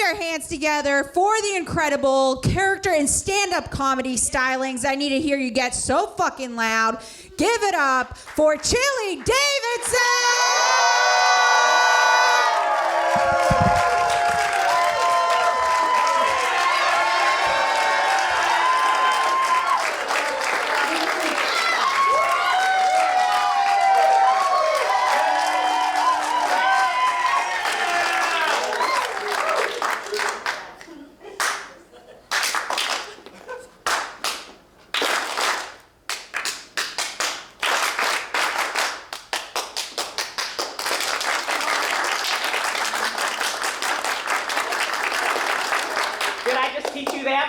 your hands together for the incredible character and stand-up comedy stylings. I need to hear you get so fucking loud. Give it up for Chili Davidson!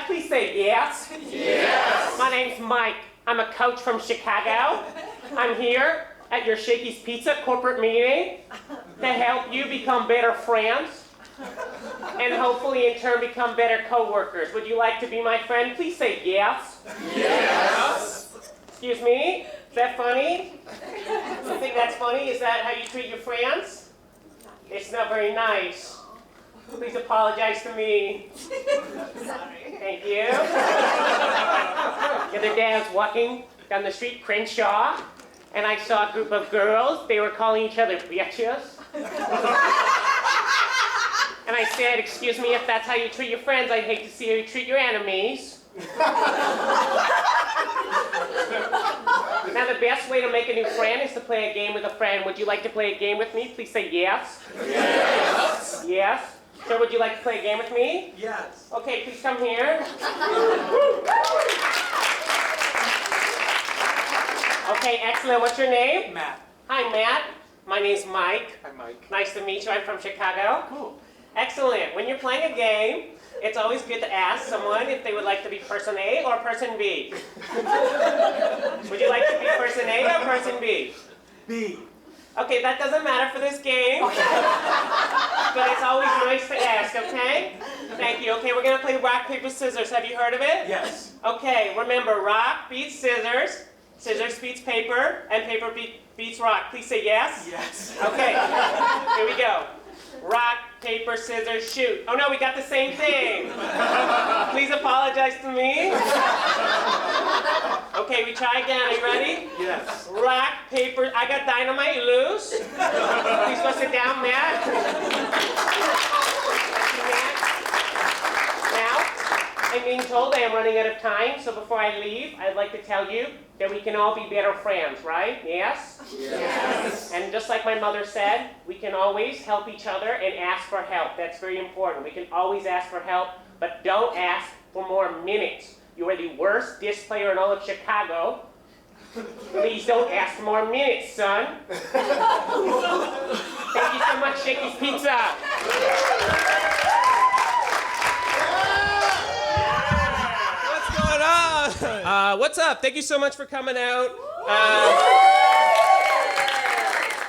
Please say yes. Yes. My name's Mike. I'm a coach from Chicago. I'm here at your Shakey's Pizza corporate meeting to help you become better friends and hopefully in turn become better co-workers. Would you like to be my friend? Please say yes. Yes. Excuse me? Is that funny? You think that's funny? Is that how you treat your friends? It's not very nice. Please apologize to me. Sorry. Thank you. The other day I was walking down the street, Crenshaw, and I saw a group of girls. They were calling each other bitches. And I said, excuse me, if that's how you treat your friends, I'd hate to see how you treat your enemies. Now the best way to make a new friend is to play a game with a friend. Would you like to play a game with me? Please say yes. Yes. Yes. So would you like to play a game with me? Yes. Okay, please come here. Okay, excellent. What's your name? Matt. Hi, Matt. My name's Mike. Hi, Mike. Nice to meet you. I'm from Chicago. Cool. Excellent. When you're playing a game, it's always good to ask someone if they would like to be person A or person B. Would you like to be person A or person B? B. Okay, that doesn't matter for this game. But it's always nice to ask, okay? Thank you. Okay, we're going to play rock, paper, scissors. Have you heard of it? Yes. Okay, remember, rock beats scissors, scissors beats paper, and paper beats rock. Please say yes. Yes. Okay, here we go. Rock, paper, scissors, shoot. Oh no, we got the same thing. Please apologize to me. Okay, we try again. Are you ready? Yes. Rock, paper, I got dynamite loose. Please go sit down, Matt. Now, I'm being told I am running out of time, so before I leave, I'd like to tell you that we can all be better friends, right? Yes? Yes. And just like my mother said, we can always help each other and ask for help. That's very important. We can always ask for help, but don't ask for more minutes. You are the worst disc player in all of Chicago. Please don't ask for more minutes, son. Thank you so much, Shakey's Pizza. What's going on? What's up? Thank you so much for coming out.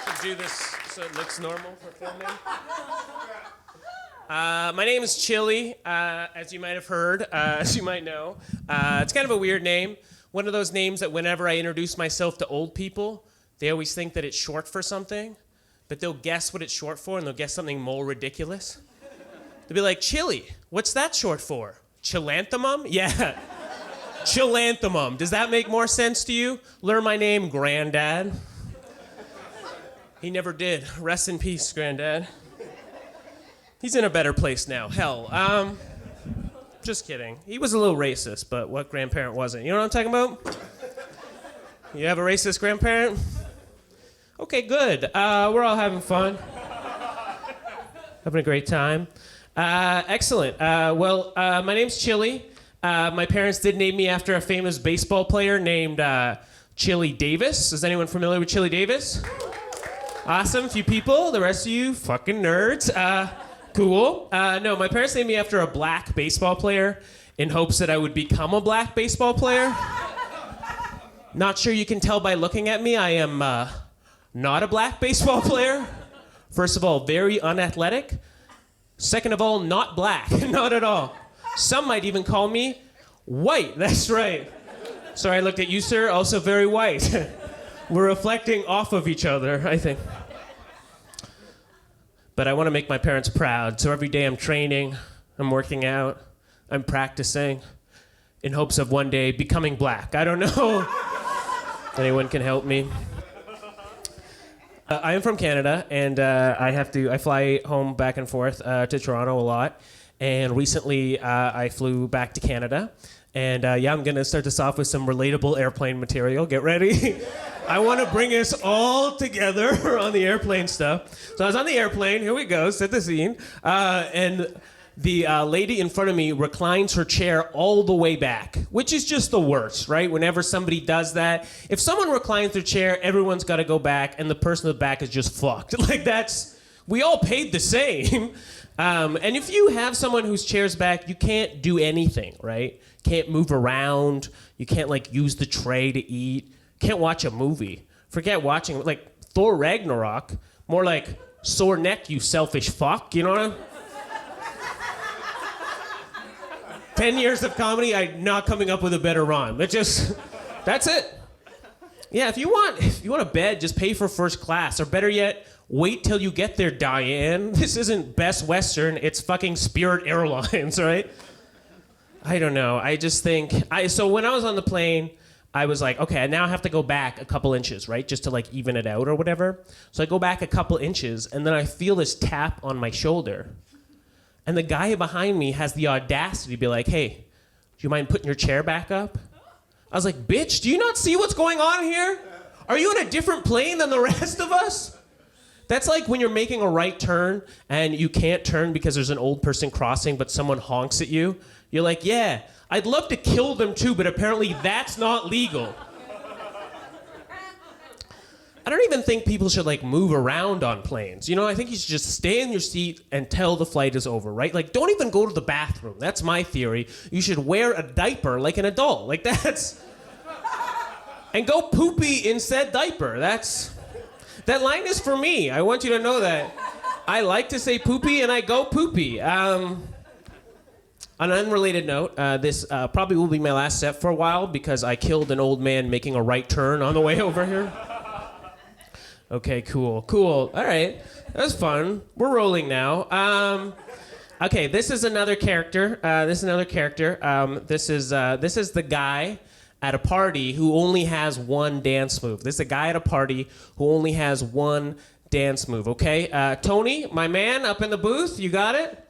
Should do this so it looks normal for filming. My name is Chili, as you might have heard, as you might know. It's kind of a weird name. One of those names that whenever I introduce myself to old people, they always think that it's short for something, but they'll guess what it's short for, and they'll guess something more ridiculous. They'll be like, Chili, what's that short for? Chilanthamum? Yeah. Chilanthamum. Does that make more sense to you? Learn my name, Granddad. He never did. Rest in peace, Granddad. He's in a better place now. Hell, just kidding. He was a little racist, but what grandparent wasn't? You know what I'm talking about? You have a racist grandparent? Okay, good. We're all having fun. Having a great time. Excellent. Well, my name's Chili. My parents did name me after a famous baseball player named Chili Davis. Is anyone familiar with Chili Davis? Awesome, a few people. The rest of you, fucking nerds. Cool. No, my parents named me after a black baseball player in hopes that I would become a black baseball player. Not sure you can tell by looking at me. I am not a black baseball player. First of all, very unathletic. Second of all, not black. Not at all. Some might even call me white. That's right. Sorry, I looked at you, sir. Also very white. We're reflecting off of each other, I think. But I want to make my parents proud, so every day I'm training, I'm working out. I'm practicing in hopes of one day becoming black. I don't know if anyone can help me. I am from Canada, and I fly home back and forth to Toronto a lot. And recently, I flew back to Canada. And I'm gonna start this off with some relatable airplane material. Get ready. I want to bring us all together on the airplane stuff. So I was on the airplane. Here we go. Set the scene. And the lady in front of me reclines her chair all the way back, which is just the worst, right? Whenever somebody does that, if someone reclines their chair, everyone's got to go back, and the person in the back is just fucked. Like we all paid the same. And if you have someone whose chair's back, you can't do anything, right? Can't move around. You can't use the tray to eat. Can't watch a movie. Forget watching Thor Ragnarok. More like sore neck, you selfish fuck. You know what I mean? 10 years of comedy, I'm not coming up with a better rhyme. That's it. Yeah, if you want a bed, just pay for first class. Or better yet, wait till you get there, Diane. This isn't Best Western, it's fucking Spirit Airlines, right? I don't know. I just think, so when I was on the plane, I was like, okay, I now have to go back a couple inches, right? Just to even it out or whatever. So I go back a couple inches, and then I feel this tap on my shoulder. And the guy behind me has the audacity to be like, hey, do you mind putting your chair back up? I was like, bitch, do you not see what's going on here? Are you on a different plane than the rest of us? That's like when you're making a right turn and you can't turn because there's an old person crossing, but someone honks at you. You're like, yeah, I'd love to kill them too, but apparently that's not legal. I don't even think people should move around on planes. I think you should just stay in your seat until the flight is over, right? Don't even go to the bathroom. That's my theory. You should wear a diaper like an adult. And go poopy in said diaper. That line is for me. I want you to know that. I like to say poopy and I go poopy. On an unrelated note, this probably will be my last set for a while because I killed an old man making a right turn on the way over here. Okay, cool. All right, that was fun. We're rolling now. Okay, this is another character. This is the guy at a party who only has one dance move. This is a guy at a party who only has one dance move. Okay, Tony, my man, up in the booth, you got it?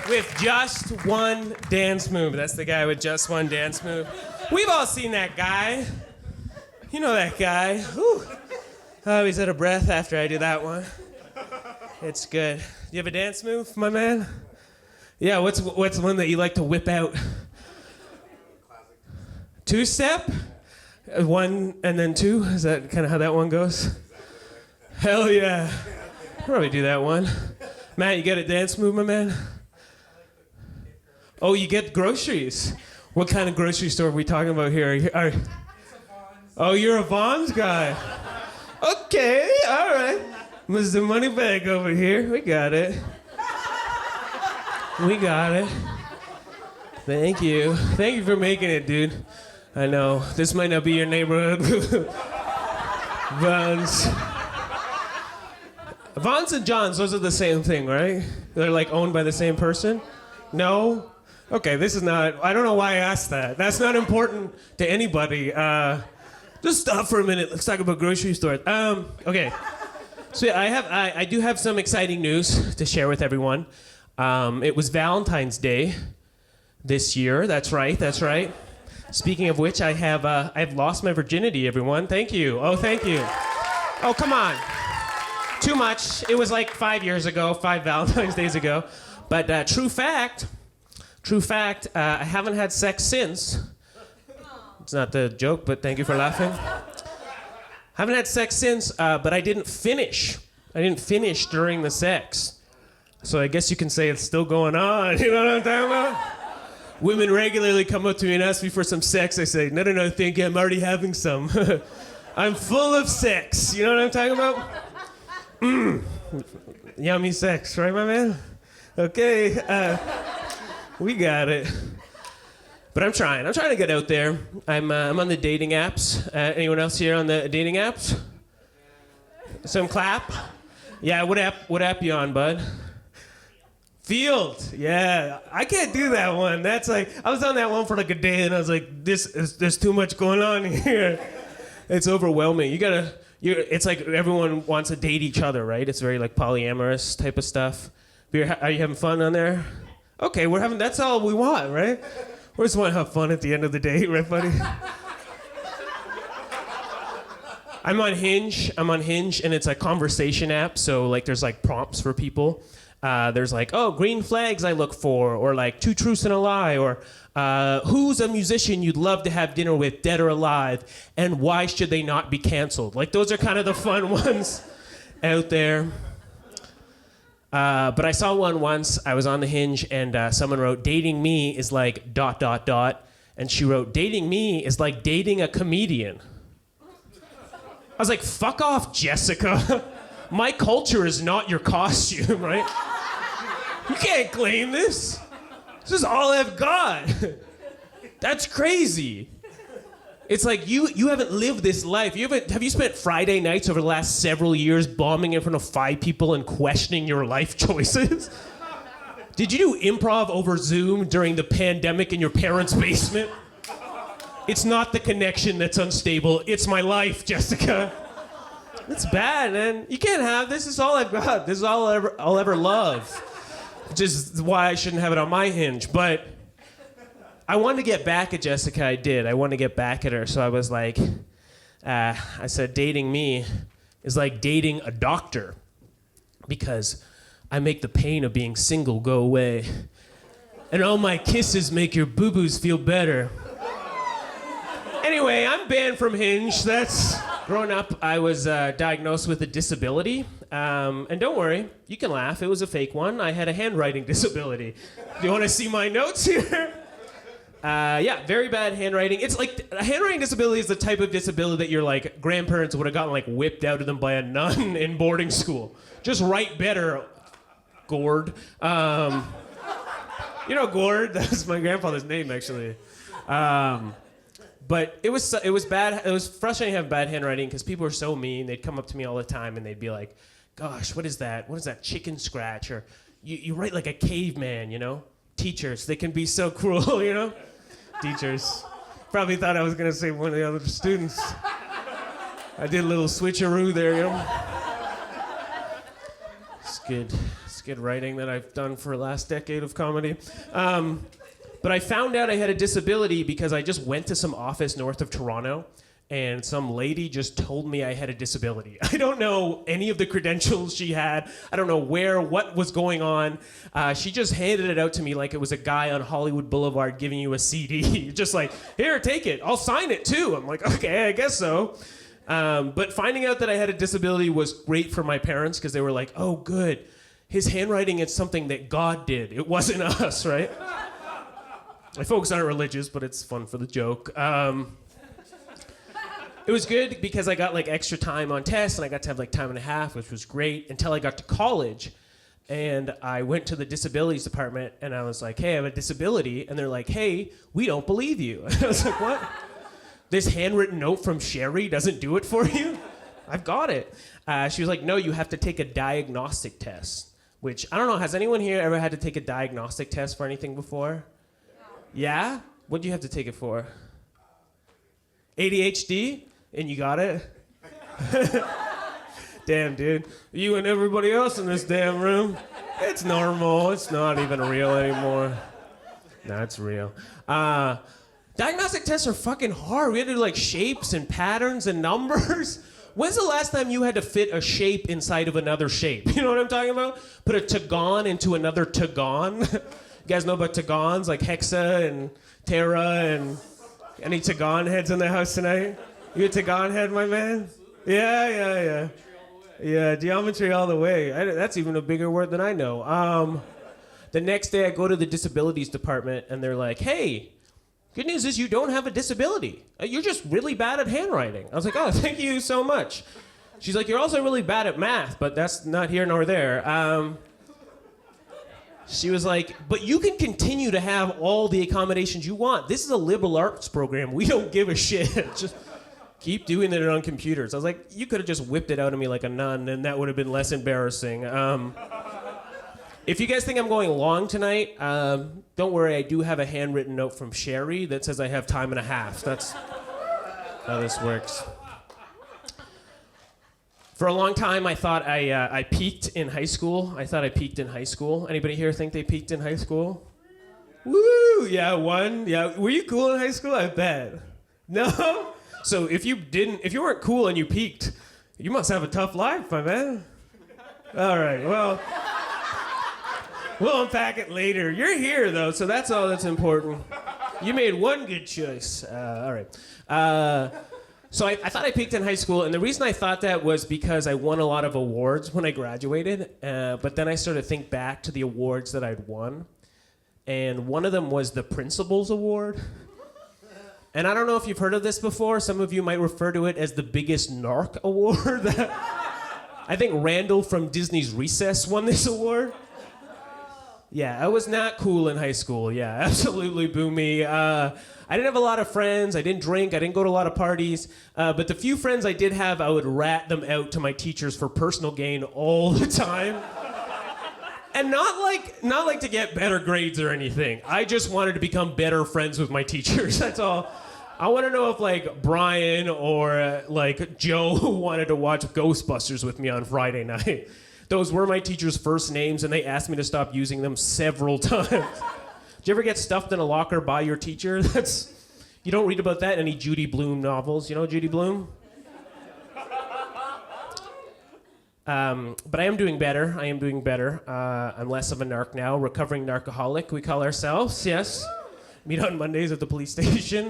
With just one dance move. That's the guy with just one dance move. We've all seen that guy. You know that guy. Whew. Oh, he's out of breath after I do that one. It's good. You have a dance move, my man? Yeah, what's one that you like to whip out? Two-step? One and then two? Is that kind of how that one goes? Hell yeah. I'll probably do that one. Matt, you got a dance move, my man? Oh, you get groceries. What kind of grocery store are we talking about here? Oh, you're a Vons guy. Okay, all right. Mr. Moneybag over here. We got it. We got it. Thank you. Thank you for making it, dude. I know. This might not be your neighborhood. Vons. Vons and Johns, those are the same thing, right? They're like owned by the same person? No? Okay, this is not, I don't know why I asked that. That's not important to anybody. Just stop for a minute. Let's talk about grocery stores. Okay. So yeah, I do have some exciting news to share with everyone. It was Valentine's Day this year. That's right. Speaking of which, I've lost my virginity, everyone. Thank you. Oh, thank you. Oh, come on. Too much. It was like 5 years ago, 5 Valentine's Days ago. But true fact, I haven't had sex since. It's not the joke, but thank you for laughing. Haven't had sex since, but I didn't finish. I didn't finish during the sex. So I guess you can say it's still going on. You know what I'm talking about? Women regularly come up to me and ask me for some sex. I say, no, thank you, I'm already having some. I'm full of sex. You know what I'm talking about? Yummy sex, right, my man? Okay, we got it. But I'm trying to get out there. I'm on the dating apps. Anyone else here on the dating apps? Some clap? Yeah, what app you on, bud? Field. Yeah, I can't do that one. That's like, I was on that one for like a day and I was like, there's too much going on here. It's overwhelming. It's like everyone wants to date each other, right? It's very like polyamorous type of stuff. Are you having fun on there? Okay, that's all we want, right? We just want to have fun at the end of the day, right, buddy? I'm on Hinge, and it's a conversation app, so like there's like prompts for people. There's like, oh, green flags I look for, or like 2 truths and a lie, or who's a musician you'd love to have dinner with, dead or alive, and why should they not be canceled? Like those are kind of the fun ones out there. But I saw one once. I was on the Hinge, and someone wrote, dating me is like ... And she wrote, dating me is like dating a comedian. I was like, fuck off, Jessica. My culture is not your costume, right? You can't claim this. This is all I've got. That's crazy. It's like you haven't lived this life. Have you spent Friday nights over the last several years bombing in front of 5 people and questioning your life choices? Did you do improv over Zoom during the pandemic in your parents' basement? It's not the connection that's unstable. It's my life, Jessica. It's bad, man. You can't have this. This is all I've got. This is all I'll ever love. Which is why I shouldn't have it on my Hinge. But I wanted to get back at Jessica. I did. I wanted to get back at her. So I was like, I said, dating me is like dating a doctor. Because I make the pain of being single go away. And all my kisses make your boo-boos feel better. Anyway, I'm banned from Hinge. Growing up, I was diagnosed with a disability. And don't worry, you can laugh. It was a fake one. I had a handwriting disability. Do you want to see my notes here? Yeah, very bad handwriting. It's like, a handwriting disability is the type of disability that your like grandparents would have gotten like whipped out of them by a nun in boarding school. Just write better, Gord. You know Gord? That's my grandfather's name, actually. But it was bad. It was frustrating to have bad handwriting because people were so mean. They'd come up to me all the time and they'd be like, "Gosh, what is that? What is that chicken scratch?" Or you write like a caveman, you know? Teachers, they can be so cruel, you know? Teachers. Probably thought I was gonna say one of the other students. I did a little switcheroo there, you know? It's good writing that I've done for the last decade of comedy. But I found out I had a disability because I just went to some office north of Toronto and some lady just told me I had a disability. I don't know any of the credentials she had. I don't know what was going on. She just handed it out to me like it was a guy on Hollywood Boulevard giving you a CD. Just like, here, take it. I'll sign it too. I'm like, okay, I guess so. But finding out that I had a disability was great for my parents because they were like, oh, good. His handwriting is something that God did. It wasn't us, right? My folks aren't religious, but it's fun for the joke. It was good because I got like extra time on tests and I got to have like time and a half, which was great until I got to college. And I went to the disabilities department and I was like, hey, I have a disability. And they're like, hey, we don't believe you. And I was like, what? This handwritten note from Sherry doesn't do it for you? I've got it. She was like, no, you have to take a diagnostic test. Which, I don't know, has anyone here ever had to take a diagnostic test for anything before? Yeah? What'd you have to take it for? ADHD? And you got it? Damn, dude. You and everybody else in this damn room. It's normal. It's not even real anymore. No, it's real. Diagnostic tests are fucking hard. We had to do like shapes and patterns and numbers. When's the last time you had to fit a shape inside of another shape? You know what I'm talking about? Put a tagon into another tagon. You guys know about tagons, like Hexa and Terra and any tagon heads in the house tonight? You a tagon head, my man? Yeah. Yeah, geometry all the way. That's even a bigger word than I know. The next day I go to the Disabilities department and they're like, hey, good news is you don't have a disability. You're just really bad at handwriting. I was like, oh, thank you so much. She's like, you're also really bad at math, but that's not here nor there. She was like, but you can continue to have all the accommodations you want. This is a liberal arts program. We don't give a shit. Just keep doing it on computers. I was like, you could have just whipped it out of me like a nun, and that would have been less embarrassing. If you guys think I'm going long tonight, don't worry, I do have a handwritten note from Sherry that says I have time and a half. That's how this works. For a long time, I thought I peaked in high school. Anybody here think they peaked in high school? Woo! Yeah, one. Yeah, were you cool in high school? I bet. No? So if you weren't cool and you peaked, you must have a tough life, my man. All right, well, we'll unpack it later. You're here, though, so that's all that's important. You made one good choice. All right. So I thought I peaked in high school, and the reason I thought that was because I won a lot of awards when I graduated, but then I started to think back to the awards that I'd won, and one of them was the Principal's Award. And I don't know if you've heard of this before. Some of you might refer to it as the biggest narc award. I think Randall from Disney's Recess won this award. Yeah, I was not cool in high school. Yeah, absolutely boo me. I didn't have a lot of friends. I didn't drink. I didn't go to a lot of parties. But the few friends I did have, I would rat them out to my teachers for personal gain all the time. And not like to get better grades or anything. I just wanted to become better friends with my teachers. That's all. I want to know if like Brian or like Joe wanted to watch Ghostbusters with me on Friday night. Those were my teachers' first names, and they asked me to stop using them several times. Did you ever get stuffed in a locker by your teacher? You don't read about that in any Judy Blume novels. You know Judy Blume? But I am doing better. I'm less of a narc now. Recovering narcoholic, we call ourselves, yes. Meet on Mondays at the police station.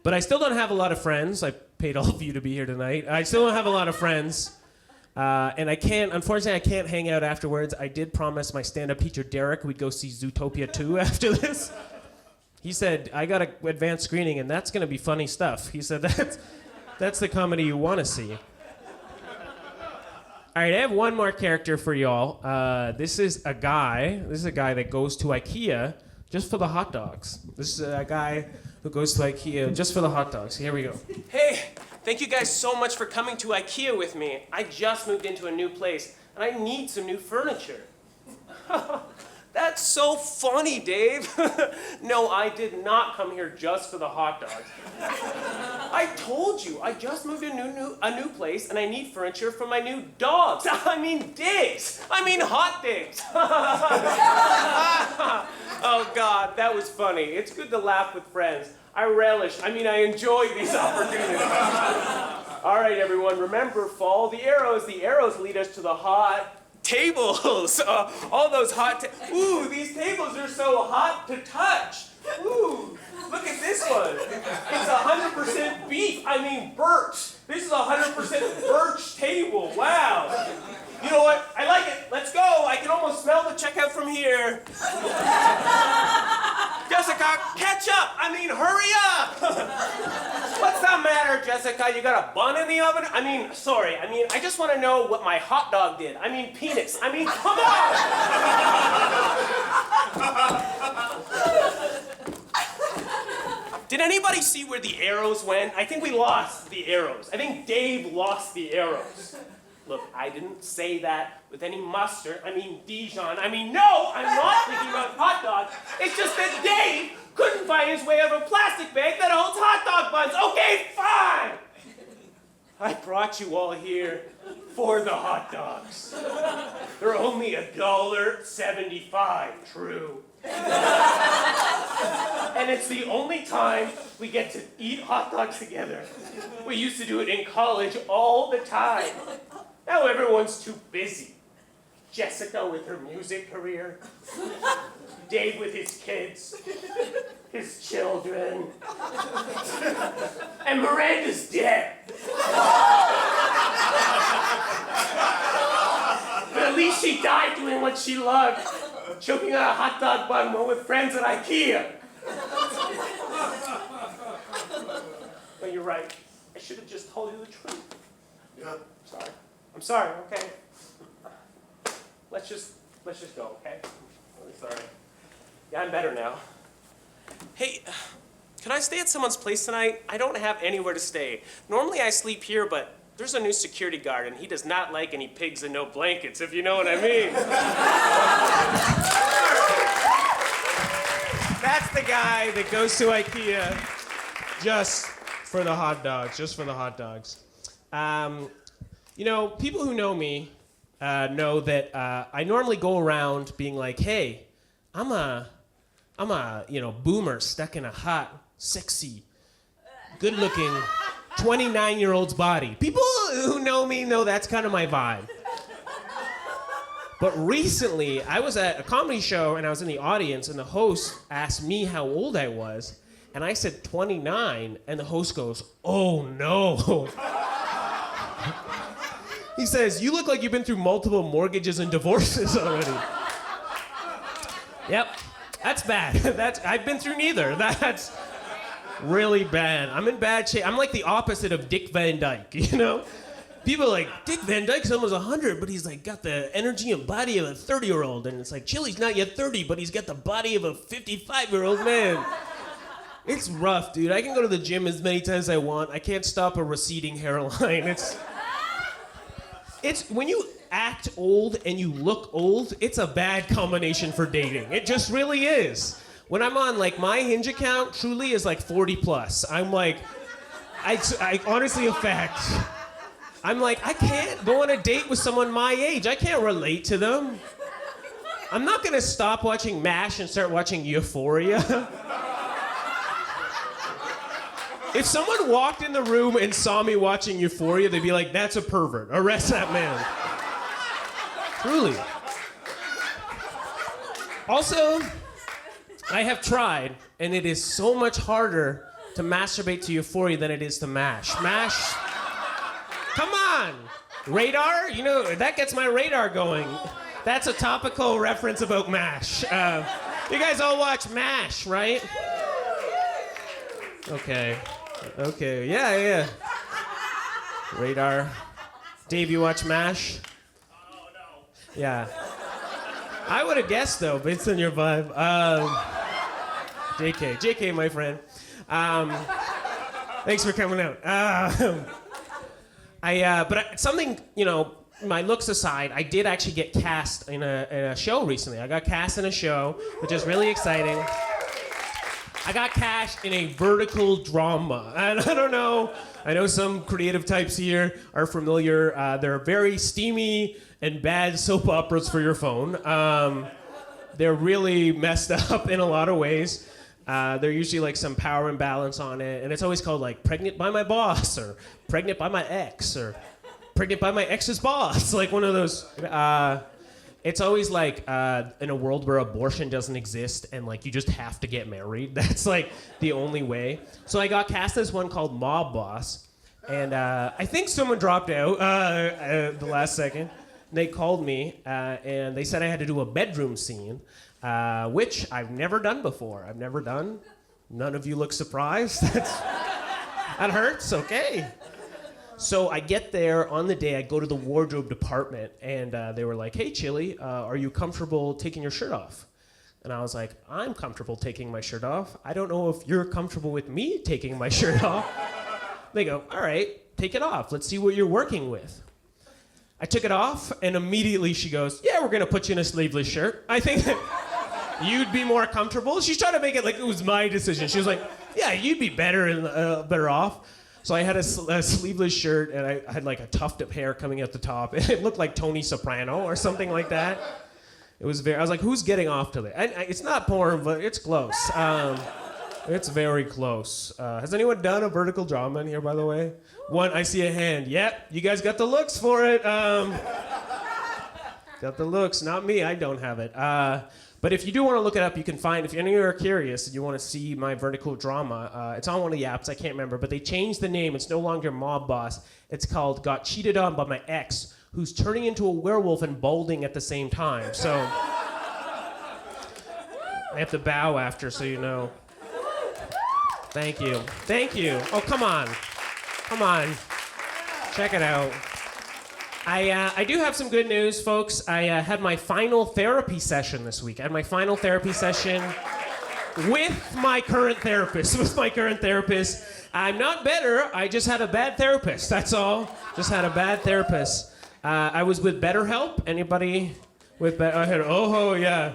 But I still don't have a lot of friends. I paid all of you to be here tonight. I still don't have a lot of friends. And unfortunately, I can't hang out afterwards. I did promise my stand-up teacher, Derek, we'd go see Zootopia 2 after this. He said, I got an advanced screening, and that's going to be funny stuff. He said, that's the comedy you want to see. All right, I have one more character for y'all. This is a guy that goes to IKEA just for the hot dogs. This is a guy who goes to IKEA just for the hot dogs. Here we go. Hey, thank you guys so much for coming to IKEA with me. I just moved into a new place, and I need some new furniture. That's so funny, Dave. No, I did not come here just for the hot dogs. I told you, I just moved to a new place, and I need furniture for my new dogs. I mean digs. I mean hot digs. Oh, God, that was funny. It's good to laugh with friends. I enjoy these opportunities. All right, everyone, remember, follow the arrows. The arrows lead us to the hot tables. All those ooh, these tables are so hot to touch. Ooh, look at this one. It's 100% beef. Birch. This is 100% birch table. Wow. You know what? I like it. Let's go. I can almost smell the checkout from here. Jessica, catch up. Hurry up. What's the matter, Jessica? You got a bun in the oven? Sorry. I just want to know what my hot dog did. Penis. Come on. Did anybody see where the arrows went? I think we lost the arrows. I think Dave lost the arrows. Look, I didn't say that with any mustard. I mean Dijon. I mean, no, I'm not thinking about hot dogs. It's just that Dave couldn't find his way out of a plastic bag that holds hot dog buns. Okay, fine. I brought you all here for the hot dogs. They're only $1.75, true. And it's the only time we get to eat hot dogs together. We used to do it in college all the time. Now everyone's too busy. Jessica with her music career, Dave with his kids, his children, and Miranda's dead. But at least she died doing what she loved, choking on a hot dog bun while with friends at IKEA. But you're right. I should have just told you the truth. Yeah. Sorry. I'm sorry, okay? Let's just go, okay? Really sorry. Yeah, I'm better now. Hey, can I stay at someone's place tonight? I don't have anywhere to stay. Normally I sleep here, but there's a new security guard, and he does not like any pigs and no blankets, if you know what I mean. That's the guy that goes to IKEA just for the hot dogs, You know, people who know me know that I normally go around being like, hey, I'm a boomer stuck in a hot, sexy, good-looking 29-year-old's body. People who know me know that's kind of my vibe. But recently, I was at a comedy show and I was in the audience and the host asked me how old I was. And I said 29 and the host goes, oh no. He says, you look like you've been through multiple mortgages and divorces already. Yep, that's bad. I've been through neither. That's really bad. I'm in bad shape. I'm like the opposite of Dick Van Dyke, you know? People are like, Dick Van Dyke's almost 100, but he's like got the energy and body of a 30-year-old. And it's like, Chili's not yet 30, but he's got the body of a 55-year-old man. It's rough, dude. I can go to the gym as many times as I want. I can't stop a receding hairline. It's when you act old and you look old, it's a bad combination for dating. It just really is. When I'm on, like, my Hinge account truly is like 40 plus. I'm like, I honestly, in fact, I'm like, I can't go on a date with someone my age. I can't relate to them. I'm not gonna stop watching MASH and start watching Euphoria. If someone walked in the room and saw me watching Euphoria, they'd be like, that's a pervert. Arrest that man. Truly. Also, I have tried, and it is so much harder to masturbate to Euphoria than it is to MASH. MASH, come on. Radar, you know, that gets my radar going. That's a topical reference about MASH. You guys all watch MASH, right? Okay, yeah. Radar. Dave, you watch MASH? Oh, no. Yeah. I would have guessed, though, based on your vibe. JK, my friend. Thanks for coming out. Something, you know, my looks aside, I did actually get cast in a show recently. I got cast in a show, which is really exciting. I got cast in a vertical drama. And I don't know, I know some creative types here are familiar. They're very steamy and bad soap operas for your phone. They're really messed up in a lot of ways. They're usually like some power imbalance on it. And it's always called like Pregnant by My Boss or Pregnant by My Ex or Pregnant by My Ex's Boss. Like one of those. It's always like in a world where abortion doesn't exist and like you just have to get married. That's like the only way. So I got cast as one called Mob Boss. And I think someone dropped out the last second. They called me and they said I had to do a bedroom scene, which I've never done before. I've never done. None of you look surprised. That hurts, okay. So I get there on the day, I go to the wardrobe department, and they were like, hey, Chili, are you comfortable taking your shirt off? And I was like, I'm comfortable taking my shirt off. I don't know if you're comfortable with me taking my shirt off. They go, all right, take it off. Let's see what you're working with. I took it off, and immediately she goes, yeah, we're going to put you in a sleeveless shirt. I think that you'd be more comfortable. She's trying to make it like it was my decision. She was like, yeah, you'd be better off. So I had a sleeveless shirt, and I had like a tuft of hair coming out the top. And it looked like Tony Soprano or something like that. It was I was like, who's getting off to that? It's not porn, but it's close. It's very close. Has anyone done a vertical drama in here, by the way? One, I see a hand. Yep, you guys got the looks for it. Got the looks, not me, I don't have it. But if you do want to look it up, you can find, if any of you are curious and you want to see my vertical drama, it's on one of the apps, I can't remember, but they changed the name. It's no longer Mob Boss. It's called Got Cheated On by My Ex, who's turning into a werewolf and balding at the same time. So I have to bow after, so you know. Thank you. Thank you. Oh, come on. Come on. Check it out. I do have some good news, folks. I had my final therapy session this week. I had my final therapy session with my current therapist. I'm not better. I just had a bad therapist. That's all. Just had a bad therapist. I was with BetterHelp. Anybody with I heard, oh, yeah.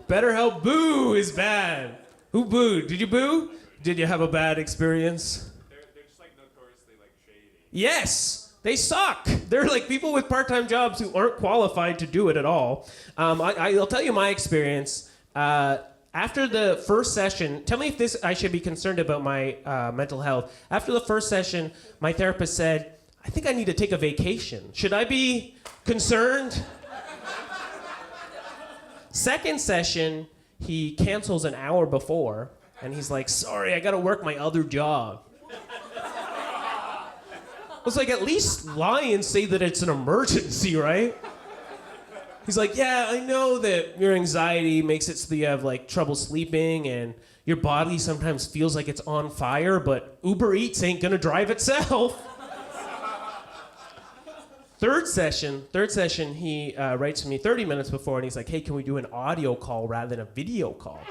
BetterHelp, boo, is bad. Who booed? Did you boo? Did you have a bad experience? They're just like notoriously like shady. Yes, they suck. They're like people with part-time jobs who aren't qualified to do it at all. I'll tell you my experience. After the first session, tell me if I should be concerned about my mental health. After the first session, my therapist said, I think I need to take a vacation. Should I be concerned? Second session, he cancels an hour before, and he's like, sorry, I gotta work my other job. I was like, at least lie and say that it's an emergency, right? He's like, yeah, I know that your anxiety makes it so that you have like trouble sleeping and your body sometimes feels like it's on fire, but Uber Eats ain't gonna drive itself. Third session, he writes to me 30 minutes before, and he's like, hey, can we do an audio call rather than a video call?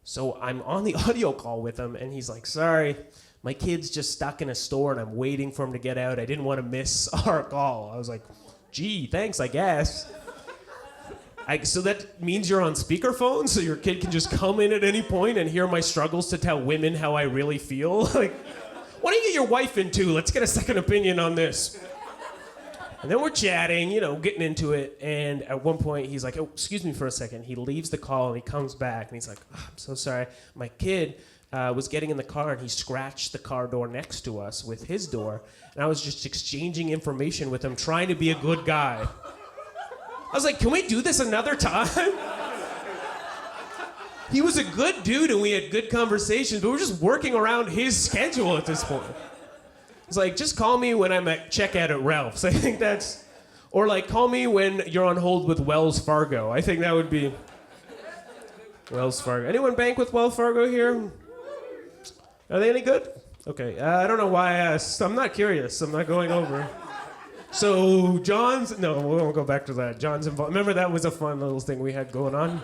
So I'm on the audio call with him, and he's like, sorry, my kid's just stuck in a store, and I'm waiting for him to get out. I didn't want to miss our call. I was like, gee, thanks, I guess. So that means you're on speakerphone, so your kid can just come in at any point and hear my struggles to tell women how I really feel? Like, why don't you get your wife in too? Let's get a second opinion on this. And then we're chatting, getting into it. And at one point, he's like, oh, excuse me for a second. He leaves the call, and he comes back, and he's like, oh, I'm so sorry. My kid was getting in the car, and he scratched the car door next to us with his door. And I was just exchanging information with him, trying to be a good guy. I was like, can we do this another time? He was a good dude, and we had good conversations, but we're just working around his schedule at this point. It's like, just call me when I'm at checkout at Ralph's. I think that's... Or like, call me when you're on hold with Wells Fargo. I think that would be... Wells Fargo. Anyone bank with Wells Fargo here? Are they any good? Okay, I don't know why I asked. I'm not curious. I'm not going over. So, John's... No, we won't go back to that. John's involved. Remember that was a fun little thing we had going on?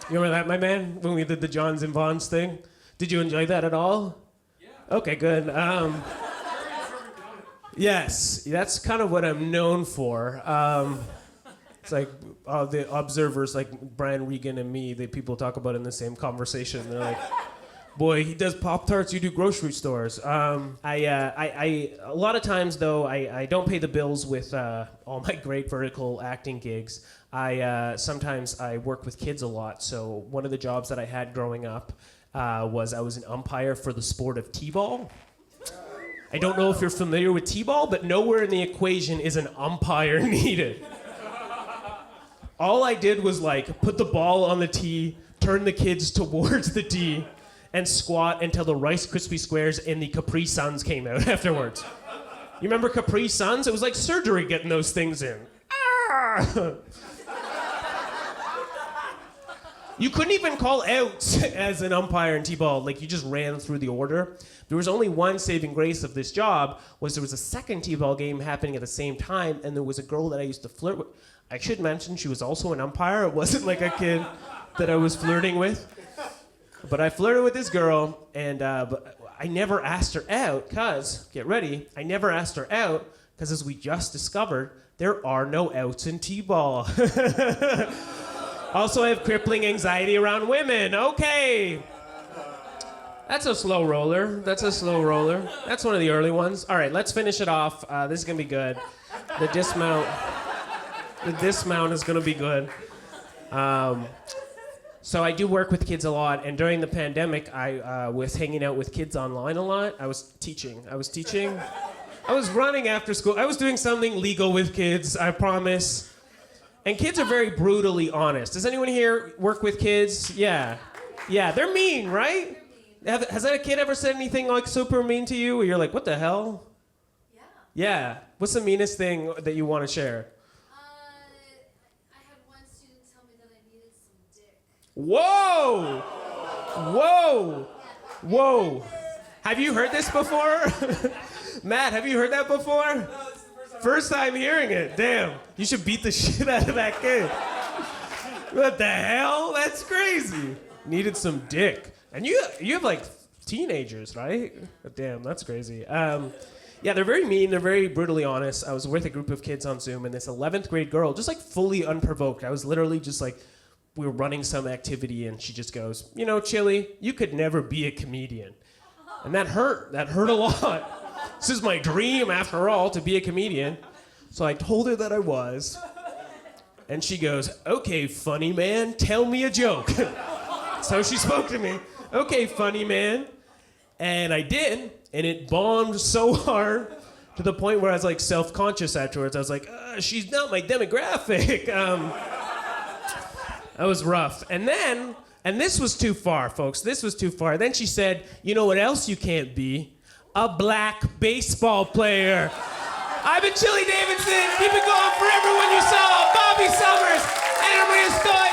You remember that, my man? When we did the Johns and Vons thing? Did you enjoy that at all? Okay, good. Yes, that's kind of what I'm known for. It's like the observers, like Brian Regan and me, people talk about in the same conversation. They're like, boy, he does Pop-Tarts, you do grocery stores. A lot of times, though, I don't pay the bills with all my great vertical acting gigs. Sometimes I work with kids a lot, so one of the jobs that I had growing up I was an umpire for the sport of t-ball. I don't know if you're familiar with t-ball, but nowhere in the equation is an umpire needed. All I did was like put the ball on the tee, turn the kids towards the tee, and squat until the Rice Krispie Squares and the Capri Suns came out afterwards. You remember Capri Suns? It was like surgery getting those things in. Ah! You couldn't even call out as an umpire in T-ball. Like, you just ran through the order. There was only one saving grace of this job, was there was a second T-ball game happening at the same time, and there was a girl that I used to flirt with. I should mention she was also an umpire. It wasn't like a kid that I was flirting with. But I flirted with this girl, and but I never asked her out, because, get ready, I never asked her out, because as we just discovered, there are no outs in T-ball. Also, I have crippling anxiety around women. Okay. That's a slow roller. That's a slow roller. That's one of the early ones. All right, let's finish it off. This is going to be good. The dismount is going to be good. So I do work with kids a lot, and during the pandemic, I was hanging out with kids online a lot. I was teaching. I was running after school. I was doing something legal with kids, I promise. And kids are very brutally honest. Does anyone here work with kids? Yeah. Yeah, they're mean, right? Has that a kid ever said anything like super mean to you where you're like, what the hell? Yeah. Yeah. What's the meanest thing that you want to share? I had one student tell me that I needed some dick. Whoa! Whoa! Whoa! Have you heard this before? Matt, have you heard that before? No, this is the first time. First time hearing it. Damn. You should beat the shit out of that kid. What the hell? That's crazy. Needed some dick. And you have like teenagers, right? Damn, that's crazy. Yeah, they're very mean. They're very brutally honest. I was with a group of kids on Zoom, and this 11th grade girl, just like fully unprovoked. I was literally just like, we were running some activity, and she just goes, you know, Chili, you could never be a comedian. And that hurt. That hurt a lot. This is my dream, after all, to be a comedian. So I told her that I was. And she goes, okay, funny man, tell me a joke. So she spoke to me. Okay, funny man. And I did. And it bombed so hard to the point where I was like self-conscious afterwards. I was like, she's not my demographic. That was rough. And this was too far, folks. This was too far. Then she said, you know what else you can't be? A black baseball player. I've been Chili Davidson. Keep it going for everyone you saw. Bobby Summers, Anna Maria Stoy,